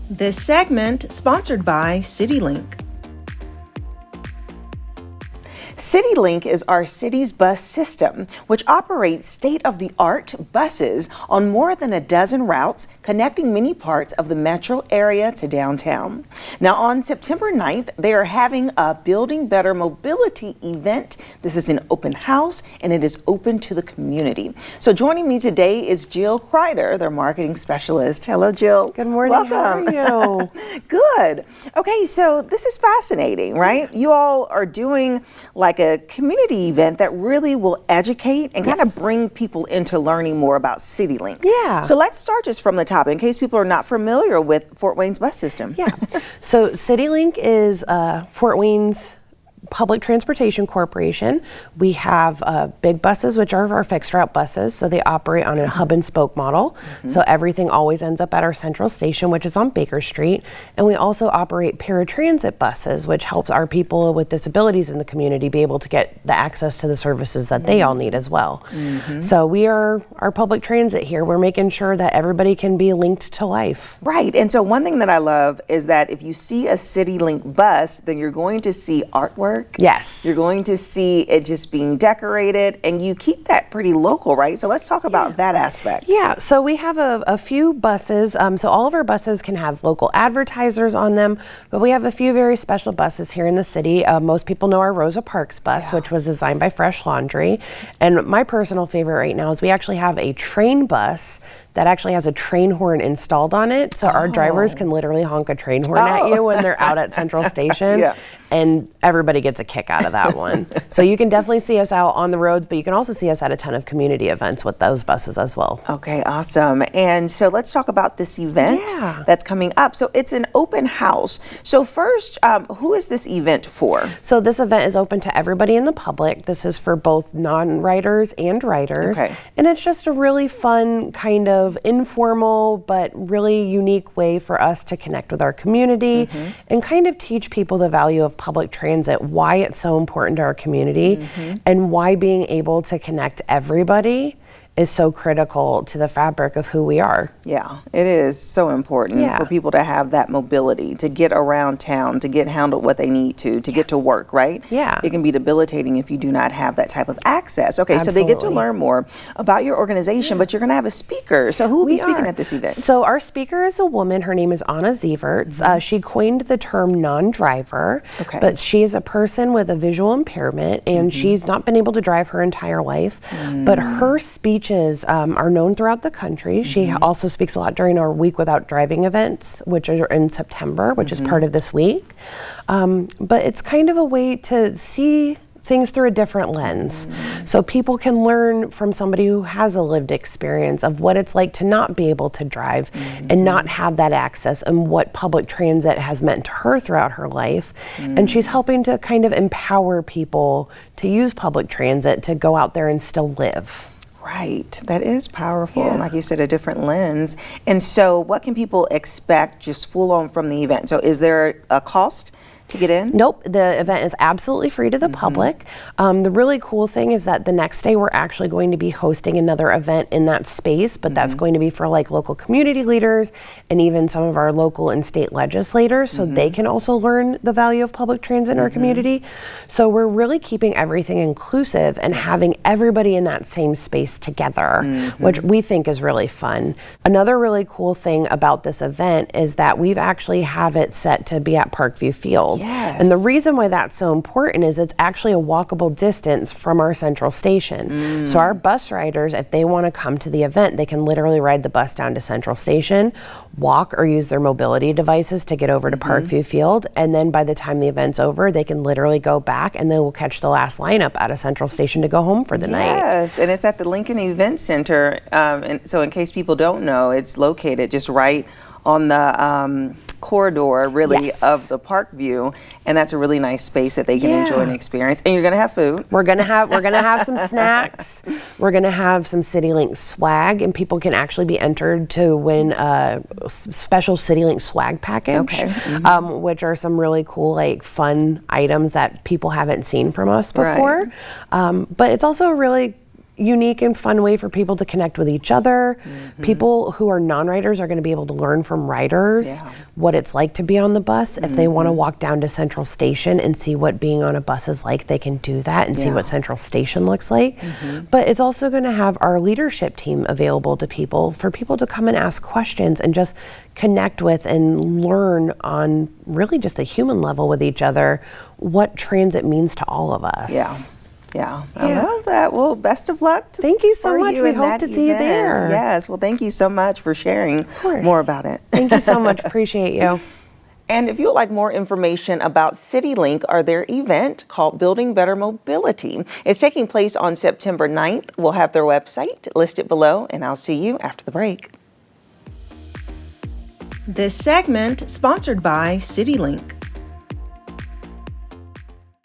This segment sponsored by Citilink. Citilink is our city's bus system, which operates state-of-the-art buses on more than a dozen routes, connecting many parts of the metro area to downtown. Now, on September 9th, they are having a Building Better Mobility event. This is an open house, and it is open to the community. So joining me today is Jill Kreider, their marketing specialist. Hello, Jill. Good morning. Welcome. How are you? Good. Okay, so this is fascinating, right? You all are doing like a community event that really will educate and kind of bring people into learning more about Citilink. Yeah. So let's start just from the top in case people are not familiar with Fort Wayne's bus system. Yeah. So Citilink is Fort Wayne's public transportation corporation. We have big buses, which are our fixed route buses. So they operate on a hub and spoke model. So everything always ends up at our central station, which is on Baker Street. And we also operate paratransit buses, which helps our people with disabilities in the community be able to get the access to the services that they all need as well. So we are our public transit here. We're making sure that everybody can be linked to life. Right. And so one thing that I love is that if you see a Citilink bus, then you're going to see artwork. Yes. You're going to see it just being decorated, and you keep that pretty local, right? So let's talk about that aspect. Yeah, so we have a few buses. So all of our buses can have local advertisers on them, but we have a few very special buses here in the city. Most people know our Rosa Parks bus, which was designed by Fresh Laundry. And my personal favorite right now is we actually have a train bus that actually has a train horn installed on it. So our drivers can literally honk a train horn at you when they're out at Central Station. And everybody gets a kick out of that one. So you can definitely see us out on the roads, but you can also see us at a ton of community events with those buses as well. Okay, awesome. And so let's talk about this event that's coming up. So it's an open house. So first, who is this event for? So this event is open to everybody in the public. This is for both non-riders and riders. And it's just a really fun kind of informal but really unique way for us to connect with our community and kind of teach people the value of public transit, why it's so important to our community, and why being able to connect everybody is so critical to the fabric of who we are. Yeah, it is so important for people to have that mobility, to get around town, to get handled what they need to get to work, right? Yeah. It can be debilitating if you do not have that type of access. Okay, so they get to learn more about your organization, but you're going to have a speaker. So who will be speaking at this event? So our speaker is a woman. Her name is Anna Zieverts. She coined the term non-driver, but she is a person with a visual impairment, and she's not been able to drive her entire life, but her speeches are known throughout the country. She also speaks a lot during our Week Without Driving events, which are in September, which is part of this week. But it's kind of a way to see things through a different lens. So people can learn from somebody who has a lived experience of what it's like to not be able to drive and not have that access, and what public transit has meant to her throughout her life. And she's helping to kind of empower people to use public transit to go out there and still live. Right, that is powerful. Like you said, a different lens. And so what can people expect just full on from the event? So is there a cost to get in? Nope, the event is absolutely free to the public. The really cool thing is that the next day we're actually going to be hosting another event in that space, but that's going to be for like local community leaders and even some of our local and state legislators, so they can also learn the value of public transit in our community. So we're really keeping everything inclusive and having everybody in that same space together, which we think is really fun. Another really cool thing about this event is that we've actually have it set to be at Parkview Field. And the reason why that's so important is it's actually a walkable distance from our central station. So our bus riders, if they want to come to the event, they can literally ride the bus down to Central Station, walk or use their mobility devices to get over to Parkview Field, and then by the time the event's over, they can literally go back and then we'll catch the last lineup out of Central Station to go home for the night. Yes, and it's at the Lincoln Event Center, and so in case people don't know, it's located just right on the corridor, really, of the Parkview, and that's a really nice space that they can enjoy and experience. And you're gonna have food. We're gonna have some snacks. We're gonna have some Citilink swag, and people can actually be entered to win a special Citilink swag package, which are some really cool, like, fun items that people haven't seen from us before. But it's also a really unique and fun way for people to connect with each other. People who are non-riders are going to be able to learn from riders what it's like to be on the bus. If they want to walk down to Central Station and see what being on a bus is like, they can do that and see what Central Station looks like. But it's also going to have our leadership team available to people for people to come and ask questions and just connect with and learn on really just a human level with each other what transit means to all of us. Yeah, I love that. Well, best of luck. Thank you so much. We hope to see you there. Yes, well, thank you so much for sharing more about it. Thank you so much. Appreciate you. And if you would like more information about Citilink or their event called Building Better Mobility, it's taking place on September 9th. We'll have their website listed below, and I'll see you after the break. This segment sponsored by Citilink.